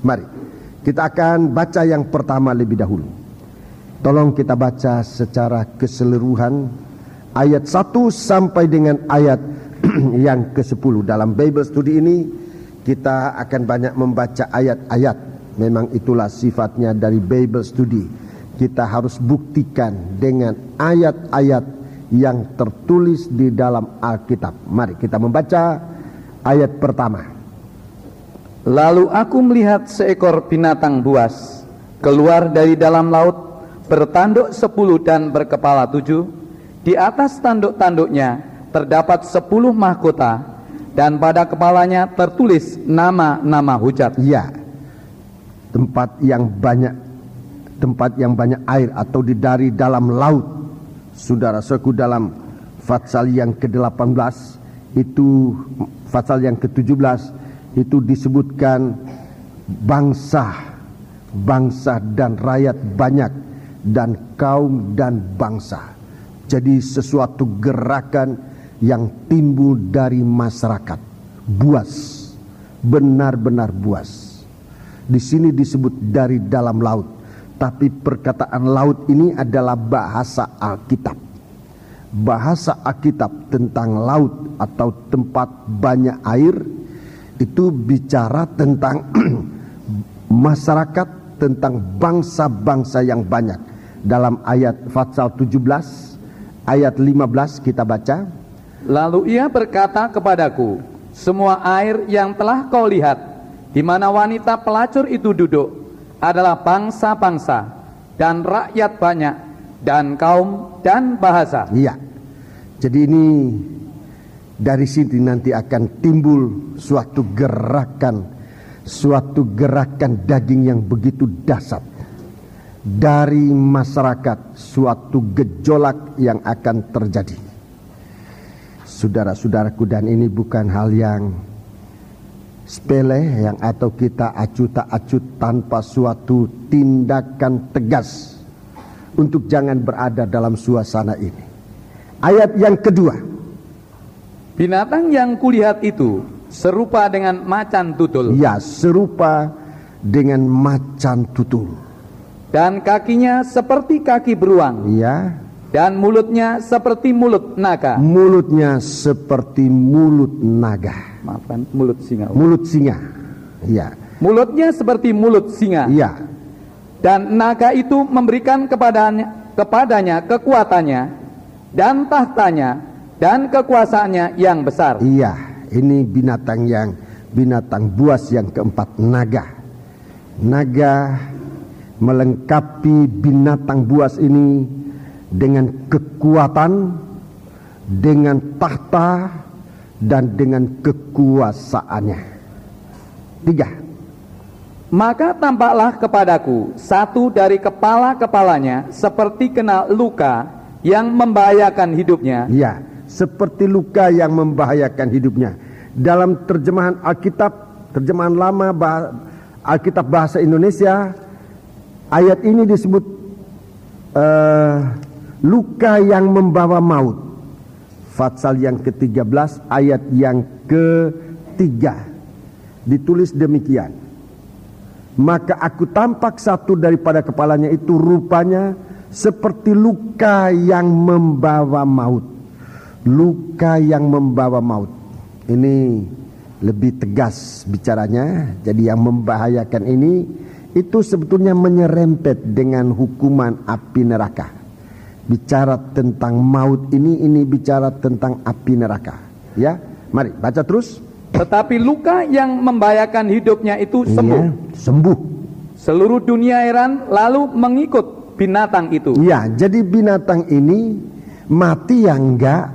Mari kita akan baca yang pertama lebih dahulu. Tolong kita baca secara keseluruhan ayat 1 sampai dengan ayat yang ke-10. Dalam Bible Study ini kita akan banyak membaca ayat-ayat. Memang itulah sifatnya dari Bible Study. Kita harus buktikan dengan ayat-ayat yang tertulis di dalam Alkitab. Mari kita membaca ayat pertama. Lalu aku melihat seekor binatang buas keluar dari dalam laut, bertanduk 10 dan berkepala 7. Di atas tanduk-tanduknya terdapat 10 mahkota, dan pada kepalanya tertulis nama-nama hujat. Ya, tempat yang banyak air atau dari dalam laut. Saudara-saudaraku, dalam Fatsal yang ke-18 itu, Fatsal yang ke-17 itu disebutkan bangsa dan rakyat banyak dan kaum dan bangsa. Jadi sesuatu gerakan yang timbul dari masyarakat. Buas, benar-benar buas. Di sini disebut dari dalam laut, tapi perkataan laut ini adalah bahasa Alkitab. Bahasa Alkitab tentang laut atau tempat banyak air itu bicara tentang masyarakat, tentang bangsa-bangsa yang banyak. Dalam ayat Fatsal 17 ayat 15 kita baca. Lalu ia berkata kepadaku, semua air yang telah kau lihat, di mana wanita pelacur itu duduk, adalah bangsa-bangsa dan rakyat banyak dan kaum dan bahasa. Iya. Jadi ini dari sini nanti akan timbul suatu gerakan daging yang begitu dahsyat dari masyarakat, suatu gejolak yang akan terjadi. Saudara-saudaraku, dan ini bukan hal yang sepele yang atau kita acut tak acut tanpa suatu tindakan tegas untuk jangan berada dalam suasana ini. Ayat yang kedua. Binatang yang kulihat itu serupa dengan macan tutul. Ya, serupa dengan macan tutul. Dan kakinya seperti kaki beruang. Ya. Dan mulutnya seperti mulut naga. Mulutnya seperti mulut naga. Maafkan, mulut singa. Mulut singa. Ya. Mulutnya seperti mulut singa. Ya. Dan naga itu memberikan kepadanya kekuatannya dan tahtanya dan kekuasaannya yang besar. Iya, ini binatang buas yang keempat, naga. Naga melengkapi binatang buas ini dengan kekuatan, dengan tahta, dan dengan kekuasaannya. 3. Maka tampaklah kepadaku satu dari kepala-kepalanya seperti kena luka yang membahayakan hidupnya. Ya, seperti luka yang membahayakan hidupnya. Dalam terjemahan Alkitab, terjemahan lama Alkitab bahasa Indonesia, ayat ini disebut luka yang membawa maut. Fatsal yang ke-13 ayat yang ke-3 ditulis demikian. Maka aku tampak satu daripada kepalanya itu rupanya seperti luka yang membawa maut. Luka yang membawa maut. Ini lebih tegas bicaranya. Jadi yang membahayakan ini itu sebetulnya menyerempet dengan hukuman api neraka. Bicara tentang maut ini bicara tentang api neraka. Ya, mari baca terus. Tetapi luka yang membahayakan hidupnya itu sembuh. Iya, sembuh. Seluruh dunia heran lalu mengikut binatang itu. Ya, jadi binatang ini mati ya enggak,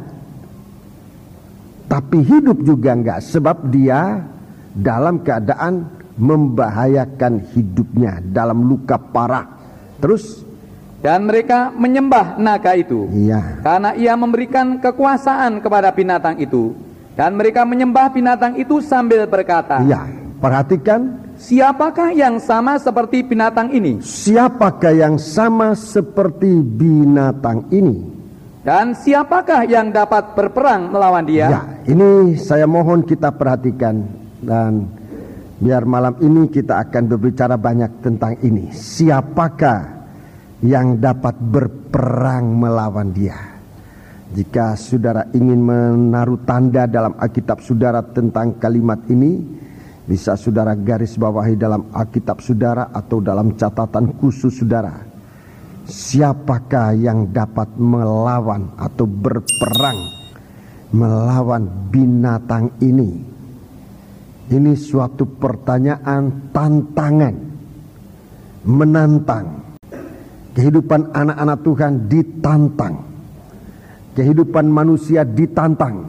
tapi hidup juga enggak, sebab dia dalam keadaan membahayakan hidupnya, dalam luka parah. Terus, dan mereka menyembah naga itu, iya, karena ia memberikan kekuasaan kepada binatang itu. Dan mereka menyembah binatang itu sambil berkata, iya, perhatikan, siapakah yang sama seperti binatang ini? Siapakah yang sama seperti binatang ini? Dan siapakah yang dapat berperang melawan dia? Ya, ini saya mohon kita perhatikan dan Biar malam ini kita akan berbicara banyak tentang ini. Siapakah yang dapat berperang melawan dia? Jika saudara ingin menaruh tanda dalam Alkitab saudara tentang kalimat ini, bisa saudara garis bawahi dalam Alkitab saudara atau dalam catatan khusus saudara. Siapakah yang dapat melawan atau berperang melawan binatang ini? Ini suatu pertanyaan tantangan, menantang. Kehidupan anak-anak Tuhan ditantang. Kehidupan manusia ditantang.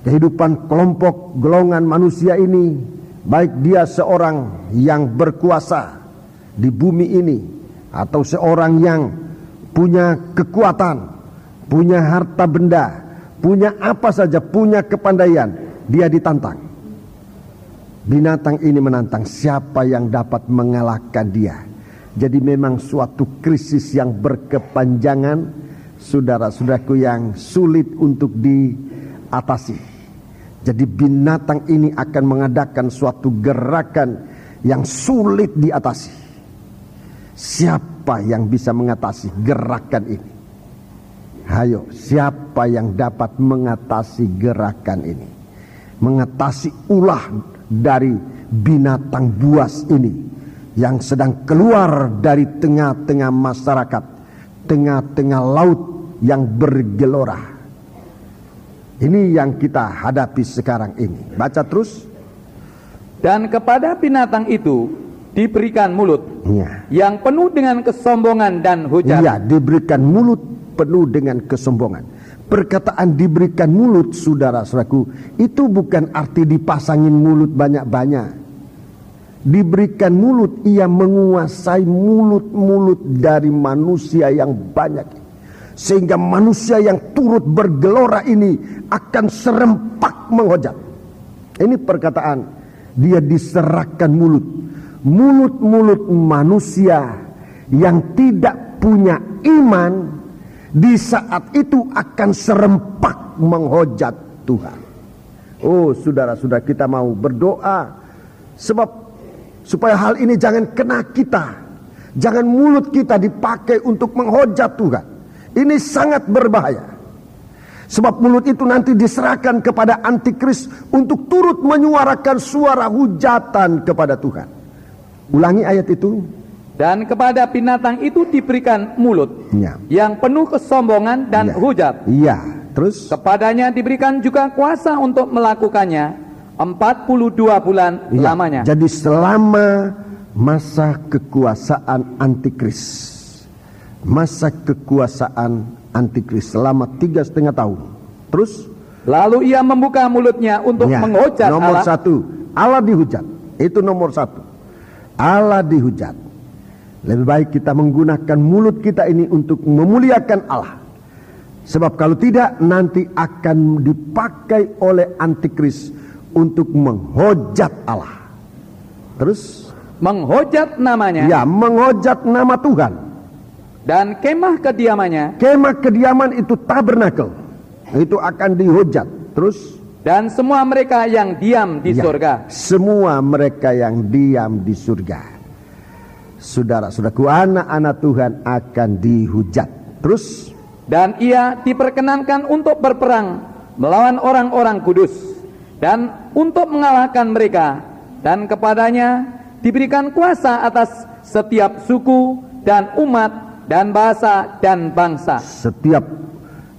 Kehidupan kelompok golongan manusia ini, baik dia seorang yang berkuasa di bumi ini atau seorang yang punya kekuatan, punya harta benda, punya apa saja, punya kepandaian, dia ditantang. Binatang ini menantang siapa yang dapat mengalahkan dia. Jadi memang suatu krisis yang berkepanjangan, saudara-saudaraku, yang sulit untuk diatasi. Jadi binatang ini akan mengadakan suatu gerakan yang sulit diatasi. Siapa yang bisa mengatasi gerakan ini? Hayo, siapa yang dapat mengatasi gerakan ini? Mengatasi ulah dari binatang buas ini yang sedang keluar dari tengah-tengah masyarakat, tengah-tengah laut yang bergelora. Ini yang kita hadapi sekarang ini. Baca terus. Dan kepada binatang itu diberikan mulut yang penuh dengan kesombongan dan hujat. Iya, diberikan mulut penuh dengan kesombongan. Perkataan diberikan mulut, saudara-saudaraku, itu bukan arti dipasangin mulut banyak-banyak. Diberikan mulut, ia menguasai mulut-mulut dari manusia yang banyak. Sehingga manusia yang turut bergelora ini akan serempak menghujat. Ini perkataan, dia diserahkan mulut. Mulut-mulut manusia yang tidak punya iman di saat itu akan serempak menghujat Tuhan. Oh, saudara-saudara, kita mau berdoa sebab supaya hal ini jangan kena kita. Jangan mulut kita dipakai untuk menghujat Tuhan. Ini sangat berbahaya. Sebab mulut itu nanti diserahkan kepada antikris untuk turut menyuarakan suara hujatan kepada Tuhan. Ulangi ayat itu. Dan kepada binatang itu diberikan mulut yang penuh kesombongan dan hujat. Iya, terus kepadanya diberikan juga kuasa untuk melakukannya 42 bulan lamanya. Jadi selama masa kekuasaan antikris, masa kekuasaan antikris selama 3,5 tahun. Terus lalu ia membuka mulutnya untuk menghujat nomor Allah. 1, Allah dihujat. Itu nomor 1, Allah dihujat. Lebih baik kita menggunakan mulut kita ini untuk memuliakan Allah. Sebab kalau tidak, nanti akan dipakai oleh antikris untuk menghujat Allah. Terus menghujat namanya. Ya, menghujat nama Tuhan. Dan kemah kediamannya. Kemah kediaman itu tabernakel. Itu akan dihujat. Terus dan semua mereka yang diam di surga. Semua mereka yang diam di surga. Saudara-saudaraku, anak-anak Tuhan akan dihujat. Terus dan ia diperkenankan untuk berperang melawan orang-orang kudus dan untuk mengalahkan mereka, dan kepadanya diberikan kuasa atas setiap suku dan umat dan bahasa dan bangsa.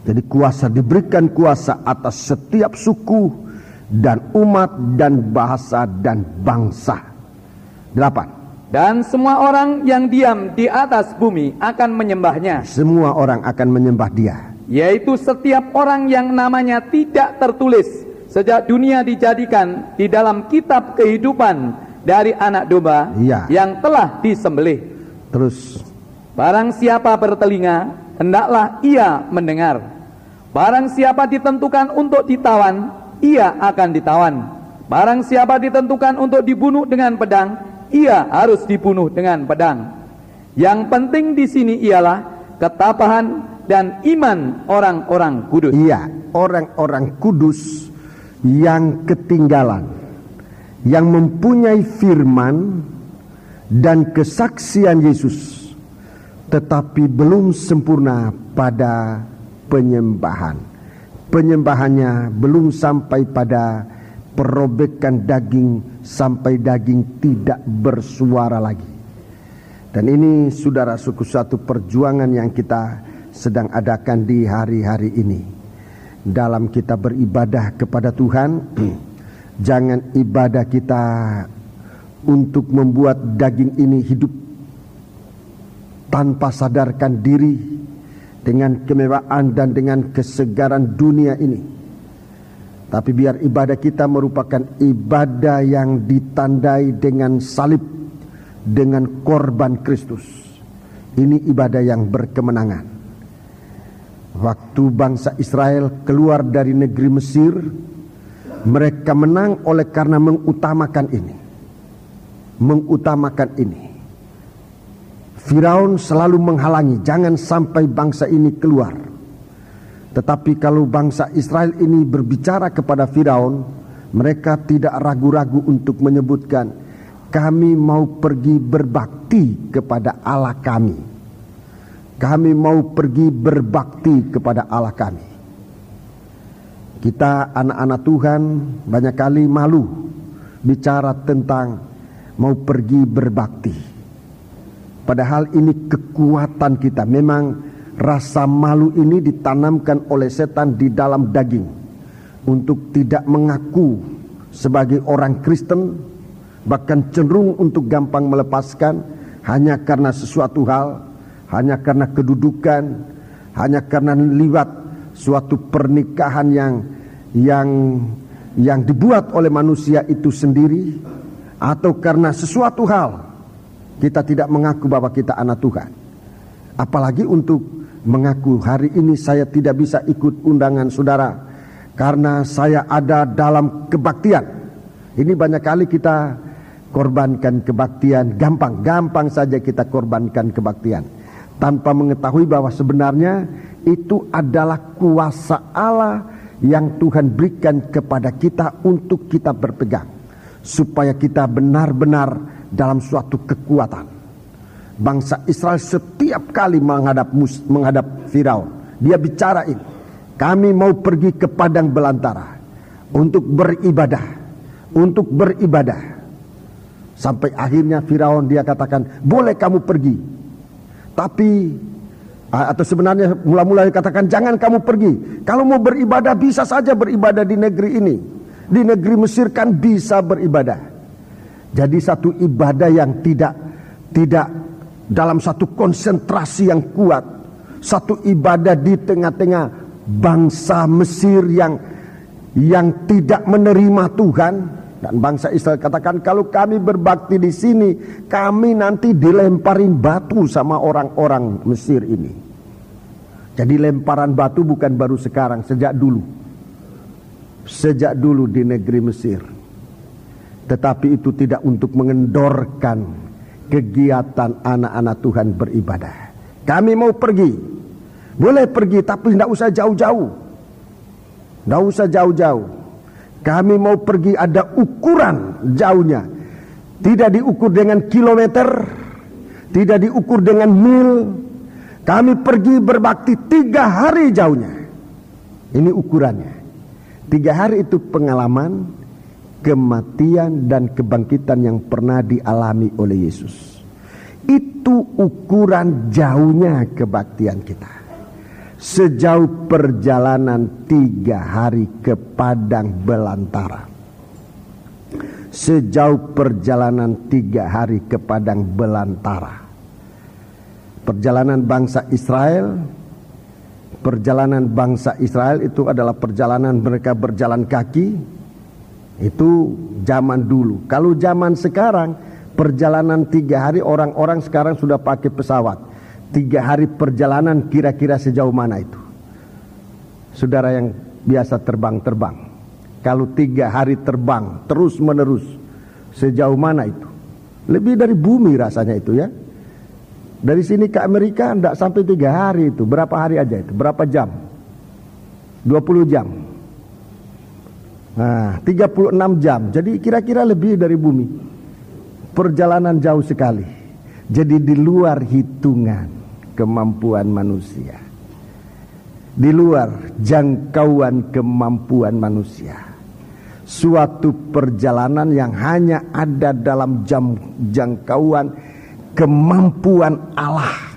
Jadi kuasa, diberikan kuasa atas setiap suku dan umat dan bahasa dan bangsa. 8. Dan semua orang yang diam di atas bumi akan menyembahnya. Semua orang akan menyembah dia. Yaitu setiap orang yang namanya tidak tertulis sejak dunia dijadikan di dalam kitab kehidupan dari anak domba yang telah disembelih. Terus barang siapa bertelinga, hendaklah ia mendengar. Barang siapa ditentukan untuk ditawan, ia akan ditawan. Barang siapa ditentukan untuk dibunuh dengan pedang, ia harus dibunuh dengan pedang. Yang penting di sini ialah ketabahan dan iman orang-orang kudus. Iya, orang-orang kudus yang ketinggalan, yang mempunyai firman dan kesaksian Yesus, tetapi belum sempurna pada penyembahan. Penyembahannya belum sampai pada perobekan daging sampai daging tidak bersuara lagi. Dan ini saudara-saudaraku suatu perjuangan yang kita sedang adakan di hari-hari ini. Dalam kita beribadah kepada Tuhan, jangan ibadah kita untuk membuat daging ini hidup tanpa sadarkan diri dengan kemewahan dan dengan kesegaran dunia ini. Tapi biar ibadah kita merupakan ibadah yang ditandai dengan salib, dengan korban Kristus. Ini ibadah yang berkemenangan. Waktu bangsa Israel keluar dari negeri Mesir, mereka menang oleh karena mengutamakan ini. Mengutamakan ini. Firaun selalu menghalangi, jangan sampai bangsa ini keluar. Tetapi kalau bangsa Israel ini berbicara kepada Firaun, mereka tidak ragu-ragu untuk menyebutkan, kami mau pergi berbakti kepada Allah kami. Kami mau pergi berbakti kepada Allah kami. Kita anak-anak Tuhan banyak kali malu bicara tentang mau pergi berbakti. Padahal ini kekuatan kita. Memang rasa malu ini ditanamkan oleh setan di dalam daging, untuk tidak mengaku sebagai orang Kristen, bahkan cenderung untuk gampang melepaskan hanya karena sesuatu hal, hanya karena kedudukan, hanya karena liwat suatu pernikahan yang dibuat oleh manusia itu sendiri, atau karena sesuatu hal kita tidak mengaku bahwa kita anak Tuhan. Apalagi untuk mengaku hari ini saya tidak bisa ikut undangan saudara karena saya ada dalam kebaktian. Ini banyak kali kita korbankan kebaktian, gampang saja kita korbankan kebaktian, tanpa mengetahui bahwa sebenarnya itu adalah kuasa Allah yang Tuhan berikan kepada kita untuk kita berpegang, supaya kita benar-benar dalam suatu kekuatan. Bangsa Israel setiap kali menghadap Firaun, dia bicara ini, kami mau pergi ke padang belantara untuk beribadah. Sampai akhirnya Firaun dia katakan, boleh kamu pergi. Tapi atau sebenarnya mula-mula dikatakan jangan kamu pergi. Kalau mau beribadah bisa saja beribadah di negeri ini. Di negeri Mesir kan bisa beribadah. Jadi satu ibadah yang tidak dalam satu konsentrasi yang kuat. Satu ibadah di tengah-tengah bangsa Mesir yang tidak menerima Tuhan. Dan bangsa Israel katakan, kalau kami berbakti di sini, kami nanti dilemparin batu sama orang-orang Mesir ini. Jadi lemparan batu bukan baru sekarang, sejak dulu. Sejak dulu di negeri Mesir. Tetapi itu tidak untuk mengendorkan kegiatan anak-anak Tuhan beribadah. Kami mau pergi. Boleh pergi, tapi tidak usah jauh-jauh. Tidak usah jauh-jauh. Kami mau pergi, ada ukuran jauhnya. Tidak diukur dengan kilometer, tidak diukur dengan mil. Kami pergi berbakti 3 hari jauhnya. Ini ukurannya. 3 hari itu pengalaman kematian dan kebangkitan yang pernah dialami oleh Yesus. Itu ukuran jauhnya kebaktian kita. Sejauh perjalanan 3 hari ke padang belantara. Sejauh perjalanan 3 hari ke padang belantara. Perjalanan bangsa Israel itu adalah perjalanan mereka berjalan kaki. Itu zaman dulu. Kalau zaman sekarang, perjalanan 3 hari, orang-orang sekarang sudah pakai pesawat. 3 hari perjalanan kira-kira sejauh mana itu? Saudara yang biasa terbang-terbang, kalau 3 hari terbang terus menerus, sejauh mana itu? Lebih dari bumi rasanya itu ya. Dari sini ke Amerika tidak sampai 3 hari itu. Berapa hari aja itu? Berapa jam? 20 jam. Nah, 36 jam. Jadi kira-kira lebih dari bumi. Perjalanan jauh sekali. Jadi di luar hitungan kemampuan manusia. Di luar jangkauan kemampuan manusia. Suatu perjalanan yang hanya ada dalam jangkauan kemampuan Allah.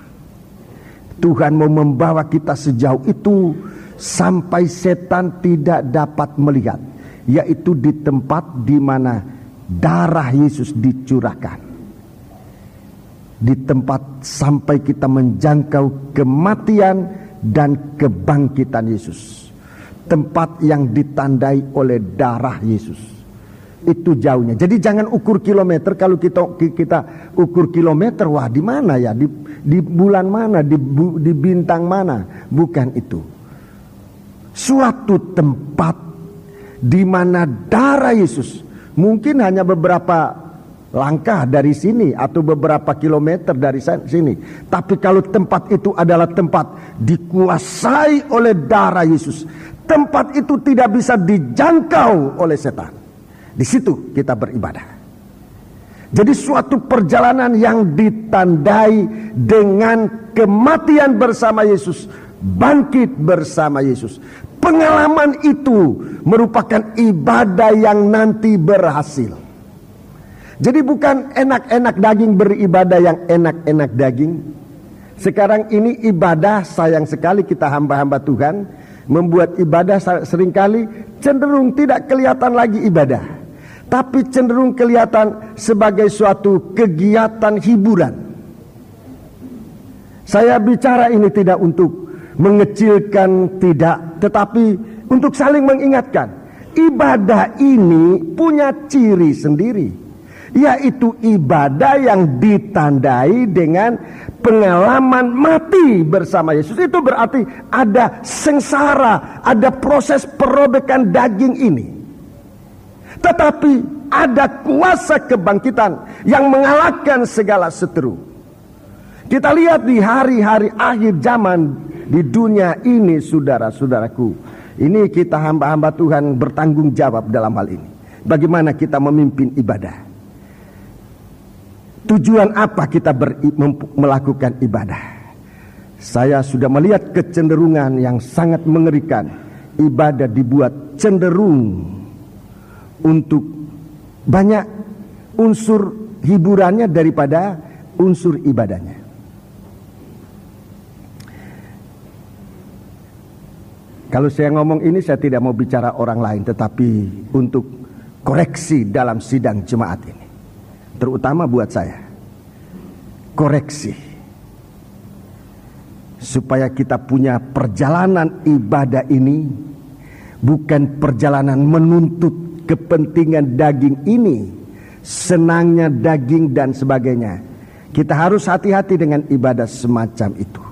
Tuhan mau membawa kita sejauh itu sampai setan tidak dapat melihat, yaitu di tempat di mana darah Yesus dicurahkan. Di tempat sampai kita menjangkau kematian dan kebangkitan Yesus. Tempat yang ditandai oleh darah Yesus. Itu jauhnya. Jadi jangan ukur kilometer. Kalau kita ukur kilometer, wah di mana ya? Di bulan mana? Di bintang mana? Bukan itu. Suatu tempat di mana darah Yesus mungkin hanya beberapa langkah dari sini atau beberapa kilometer dari sini. Tapi kalau tempat itu adalah tempat dikuasai oleh darah Yesus, tempat itu tidak bisa dijangkau oleh setan. Di situ kita beribadah. Jadi suatu perjalanan yang ditandai dengan kematian bersama Yesus, bangkit bersama Yesus. Pengalaman itu merupakan ibadah yang nanti berhasil. Jadi bukan enak-enak daging beribadah yang enak-enak daging. Sekarang ini ibadah, sayang sekali kita hamba-hamba Tuhan membuat ibadah seringkali cenderung tidak kelihatan lagi ibadah, tapi cenderung kelihatan sebagai suatu kegiatan hiburan. Saya bicara ini tidak untuk mengecilkan, tidak, tetapi untuk saling mengingatkan. Ibadah ini punya ciri sendiri, yaitu ibadah yang ditandai dengan pengalaman mati bersama Yesus. Itu berarti ada sengsara, ada proses perobekan daging ini. Tetapi ada kuasa kebangkitan yang mengalahkan segala seteru. Kita lihat di hari-hari akhir zaman di dunia ini, saudara-saudaraku. Ini kita hamba-hamba Tuhan bertanggung jawab dalam hal ini. Bagaimana kita memimpin ibadah? Tujuan apa kita melakukan ibadah? Saya sudah melihat kecenderungan yang sangat mengerikan. Ibadah dibuat cenderung untuk banyak unsur hiburannya daripada unsur ibadahnya. Kalau saya ngomong ini, saya tidak mau bicara orang lain, tetapi untuk koreksi dalam sidang jemaat ini. Terutama buat saya, koreksi supaya kita punya perjalanan ibadah ini bukan perjalanan menuntut kepentingan daging ini, senangnya daging dan sebagainya. Kita harus hati-hati dengan ibadah semacam itu,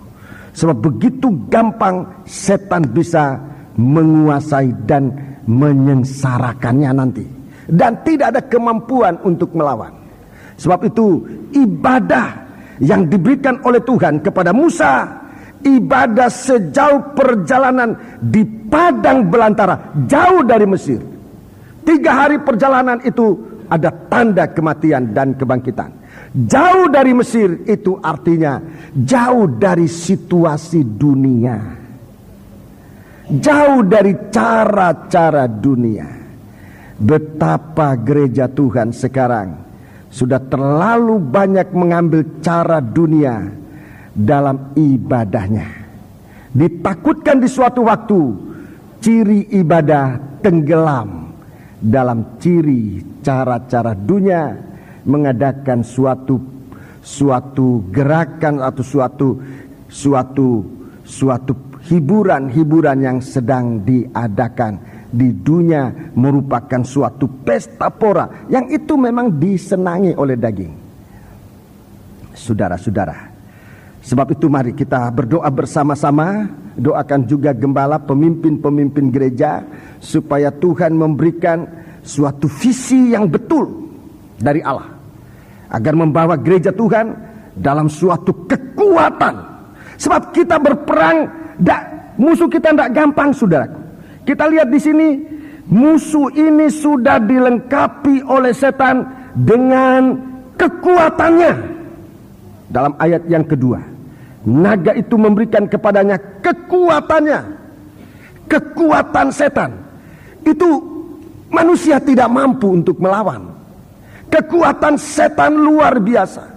sebab begitu gampang setan bisa menguasai dan menyengsarakannya nanti, dan tidak ada kemampuan untuk melawan. Sebab itu ibadah yang diberikan oleh Tuhan kepada Musa, ibadah sejauh perjalanan di padang belantara jauh dari Mesir. 3 hari perjalanan itu ada tanda kematian dan kebangkitan. Jauh dari Mesir itu artinya jauh dari situasi dunia, jauh dari cara-cara dunia. Betapa gereja Tuhan sekarang sudah terlalu banyak mengambil cara dunia dalam ibadahnya. Ditakutkan di suatu waktu ciri ibadah tenggelam dalam ciri cara-cara dunia, mengadakan suatu gerakan atau suatu hiburan yang sedang diadakan di dunia, merupakan suatu pesta pora yang itu memang disenangi oleh daging. Saudara-saudara, sebab itu mari kita berdoa bersama-sama. Doakan juga gembala, pemimpin-pemimpin gereja, supaya Tuhan memberikan suatu visi yang betul dari Allah, agar membawa gereja Tuhan dalam suatu kekuatan. Sebab kita berperang, musuh kita tidak gampang, saudaraku. Kita lihat di sini musuh ini sudah dilengkapi oleh setan dengan kekuatannya. Dalam ayat yang kedua, naga itu memberikan kepadanya kekuatannya. Kekuatan setan itu manusia tidak mampu untuk melawan. Kekuatan setan luar biasa.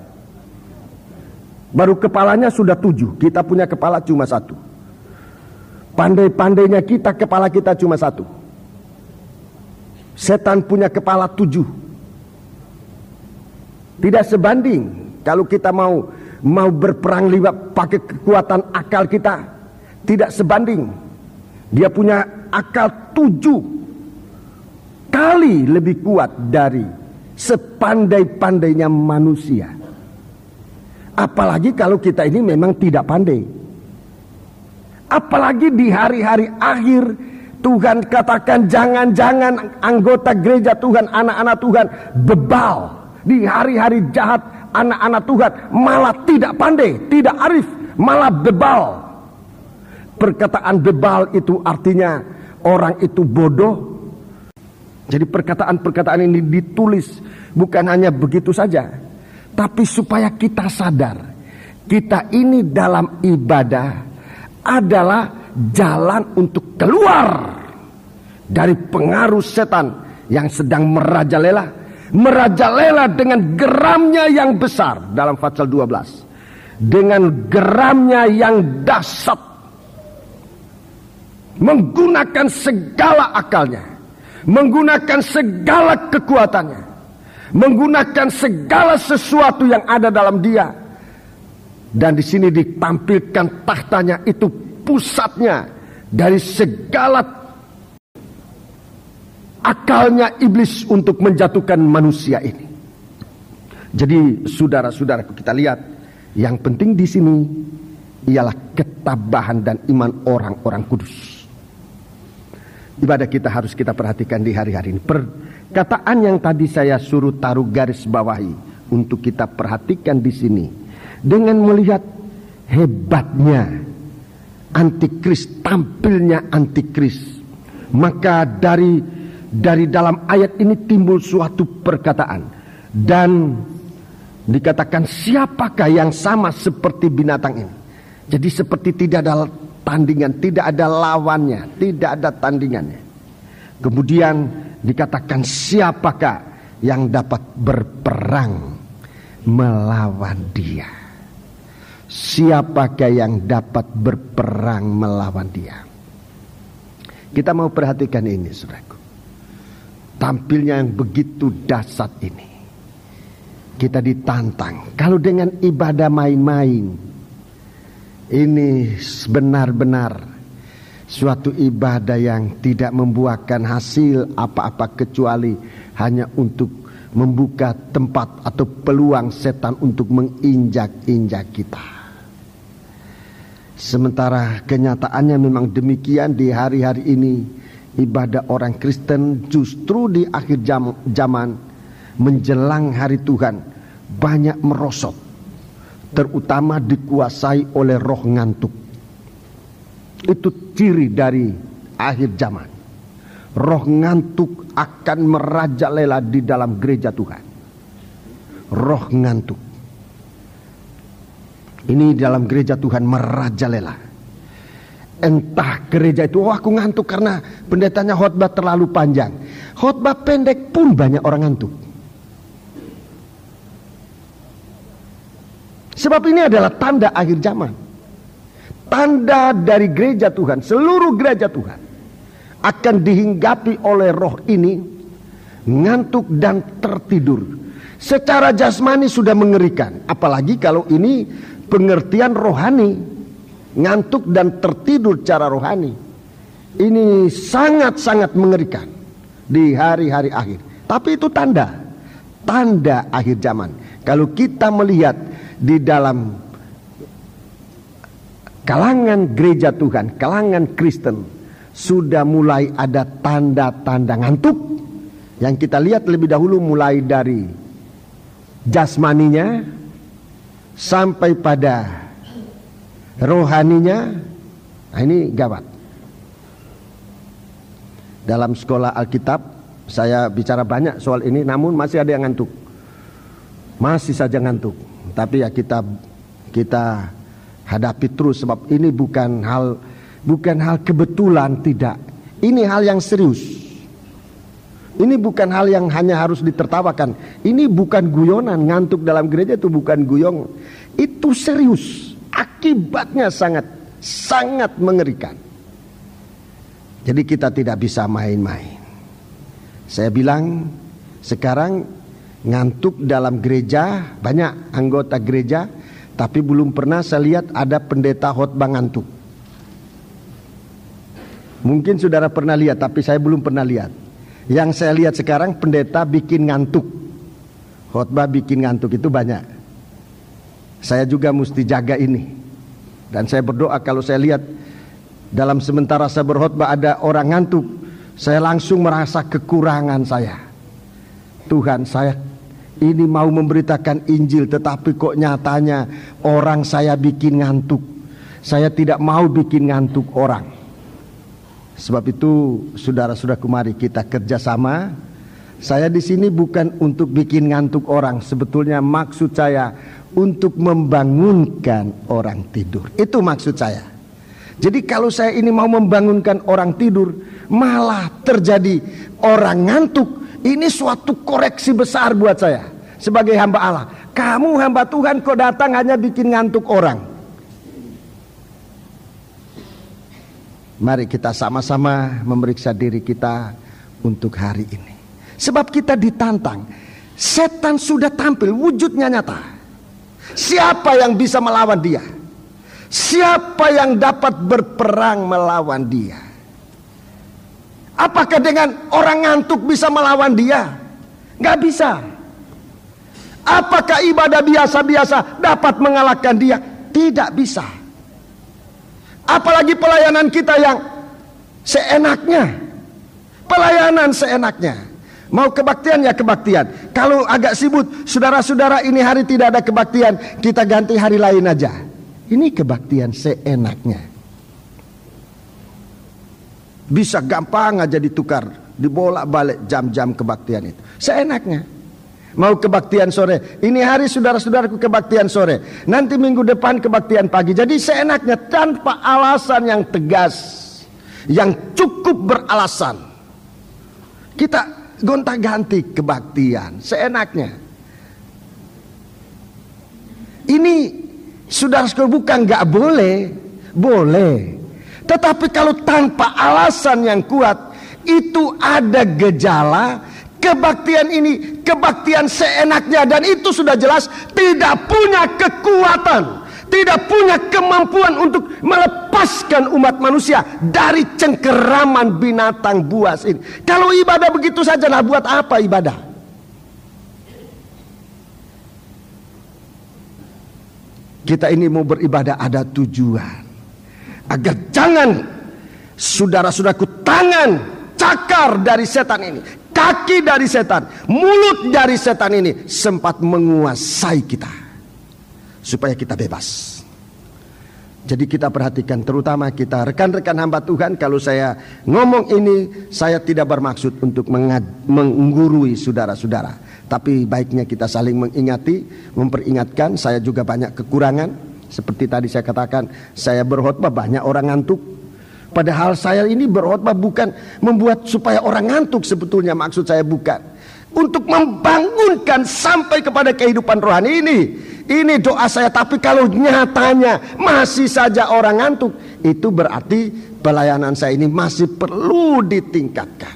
Baru kepalanya sudah 7, kita punya kepala cuma 1. Pandai-pandainya kita, kepala kita cuma 1. Setan punya kepala 7. Tidak sebanding. Kalau kita mau berperang liwat pakai kekuatan akal kita, tidak sebanding. Dia punya akal 7 kali lebih kuat dari sepandai-pandainya manusia. Apalagi kalau kita ini memang tidak pandai. Apalagi di hari-hari akhir, Tuhan katakan jangan-jangan anggota gereja Tuhan, anak-anak Tuhan bebal. Di hari-hari jahat, anak-anak Tuhan malah tidak pandai, tidak arif, malah bebal. Perkataan bebal itu artinya orang itu bodoh. Jadi perkataan-perkataan ini ditulis bukan hanya begitu saja, tapi supaya kita sadar, kita ini dalam ibadah adalah jalan untuk keluar dari pengaruh setan yang sedang merajalela dengan geramnya yang besar. Dalam Fatsal 12, dengan geramnya yang dahsyat, menggunakan segala akalnya, menggunakan segala kekuatannya, menggunakan segala sesuatu yang ada dalam dia. Dan di sini ditampilkan tahtanya, itu pusatnya dari segala akalnya iblis untuk menjatuhkan manusia ini. Jadi saudara-saudaraku, kita lihat yang penting di sini ialah ketabahan dan iman orang-orang kudus. Ibadah kita harus kita perhatikan di hari-hari ini. Perkataan yang tadi saya suruh taruh garis bawahi untuk kita perhatikan di sini, dengan melihat hebatnya antikris, tampilnya antikris, maka dari dalam ayat ini timbul suatu perkataan, dan dikatakan siapakah yang sama seperti binatang ini. Jadi seperti tidak ada tandingan, tidak ada lawannya, tidak ada tandingannya. Kemudian dikatakan siapakah yang dapat berperang melawan dia. Siapakah yang dapat berperang melawan dia. Kita mau perhatikan ini, saudaraku. Tampilnya yang begitu dahsyat ini. Kita ditantang. Kalau dengan ibadah main-main, ini benar-benar suatu ibadah yang tidak membuahkan hasil apa-apa kecuali hanya untuk membuka tempat atau peluang setan untuk menginjak-injak kita. Sementara kenyataannya memang demikian di hari-hari ini. Ibadah orang Kristen justru di akhir zaman menjelang hari Tuhan banyak merosot, terutama dikuasai oleh roh ngantuk. Itu ciri dari akhir zaman. Roh ngantuk akan merajalela di dalam gereja Tuhan. Roh ngantuk ini dalam gereja Tuhan merajalela. Entah gereja itu, aku ngantuk karena pendetanya khotbah terlalu panjang. Khotbah pendek pun banyak orang ngantuk. Sebab ini adalah tanda akhir zaman. Tanda dari gereja Tuhan, seluruh gereja Tuhan akan dihinggapi oleh roh ini, ngantuk dan tertidur. Secara jasmani sudah mengerikan, apalagi kalau ini pengertian rohani, ngantuk dan tertidur secara rohani. Ini sangat-sangat mengerikan di hari-hari akhir. Tapi itu tanda akhir zaman. Kalau kita melihat di dalam kalangan gereja Tuhan, kalangan Kristen, sudah mulai ada tanda-tanda ngantuk yang kita lihat lebih dahulu, mulai dari jasmaninya sampai pada rohaninya. Nah, ini gawat. Dalam sekolah Alkitab saya bicara banyak soal ini, namun masih ada yang ngantuk. Masih saja ngantuk. Tapi ya kita hadapi terus, sebab ini bukan hal kebetulan, tidak. Ini hal yang serius. Ini bukan hal yang hanya harus ditertawakan. Ini bukan guyonan. Ngantuk dalam gereja itu bukan guyong. Itu serius. Akibatnya sangat mengerikan. Jadi kita tidak bisa main-main. Saya bilang sekarang ngantuk dalam gereja, banyak anggota gereja, tapi belum pernah saya lihat ada pendeta khotbah ngantuk. Mungkin saudara pernah lihat, tapi saya belum pernah lihat. Yang saya lihat sekarang pendeta bikin ngantuk, khotbah bikin ngantuk, itu banyak. Saya juga mesti jaga ini. Dan saya berdoa kalau saya lihat dalam sementara saya berkhotbah ada orang ngantuk, saya langsung merasa kekurangan saya. Tuhan, saya ini mau memberitakan Injil, tetapi kok nyatanya orang saya bikin ngantuk. Saya tidak mau bikin ngantuk orang. Sebab itu saudara-saudaraku, mari kita kerjasama. Saya di sini bukan untuk bikin ngantuk orang. Sebetulnya maksud saya untuk membangunkan orang tidur. Itu maksud saya. Jadi kalau saya ini mau membangunkan orang tidur, malah terjadi orang ngantuk, ini suatu koreksi besar buat saya sebagai hamba Allah. Kamu hamba Tuhan kok datang hanya bikin ngantuk orang. Mari kita sama-sama memeriksa diri kita untuk hari ini. Sebab kita ditantang. Setan sudah tampil, wujudnya nyata. Siapa yang bisa melawan dia? Siapa yang dapat berperang melawan dia? Apakah dengan orang ngantuk bisa melawan dia? Gak bisa. Apakah ibadah biasa-biasa dapat mengalahkan dia? Tidak bisa. Apalagi pelayanan kita yang seenaknya. Pelayanan seenaknya. Mau kebaktian ya kebaktian. Kalau agak sibuk, saudara-saudara ini hari tidak ada kebaktian, kita ganti hari lain aja. Ini kebaktian seenaknya. Bisa gampang aja ditukar, dibolak-balik jam-jam kebaktian itu. Seenaknya. Mau kebaktian sore, ini hari saudara-saudaraku kebaktian sore, nanti minggu depan kebaktian pagi. Jadi seenaknya, tanpa alasan yang tegas, yang cukup beralasan. Kita gonta-ganti kebaktian seenaknya. Ini saudara-saudara bukan gak boleh, boleh. Tetapi kalau tanpa alasan yang kuat, itu ada gejala kebaktian ini, kebaktian seenaknya. Dan itu sudah jelas tidak punya kekuatan, tidak punya kemampuan untuk melepaskan umat manusia dari cengkeraman binatang buas ini. Kalau ibadah begitu saja, lah buat apa ibadah? Kita ini mau beribadah ada tujuan, agar jangan saudara-saudaraku tangan cakar dari setan ini, kaki dari setan, mulut dari setan ini sempat menguasai kita, supaya kita bebas. Jadi kita perhatikan, terutama kita rekan-rekan hamba Tuhan. Kalau saya ngomong ini, saya tidak bermaksud untuk menggurui saudara-saudara, tapi baiknya kita saling mengingati, memperingatkan. Saya juga banyak kekurangan. Seperti tadi saya katakan, saya berkhotbah banyak orang ngantuk. Padahal saya ini berkhotbah bukan membuat supaya orang ngantuk, sebetulnya maksud saya bukan. Untuk membangunkan sampai kepada kehidupan rohani ini. Ini doa saya. Tapi kalau nyatanya masih saja orang ngantuk, itu berarti pelayanan saya ini masih perlu ditingkatkan.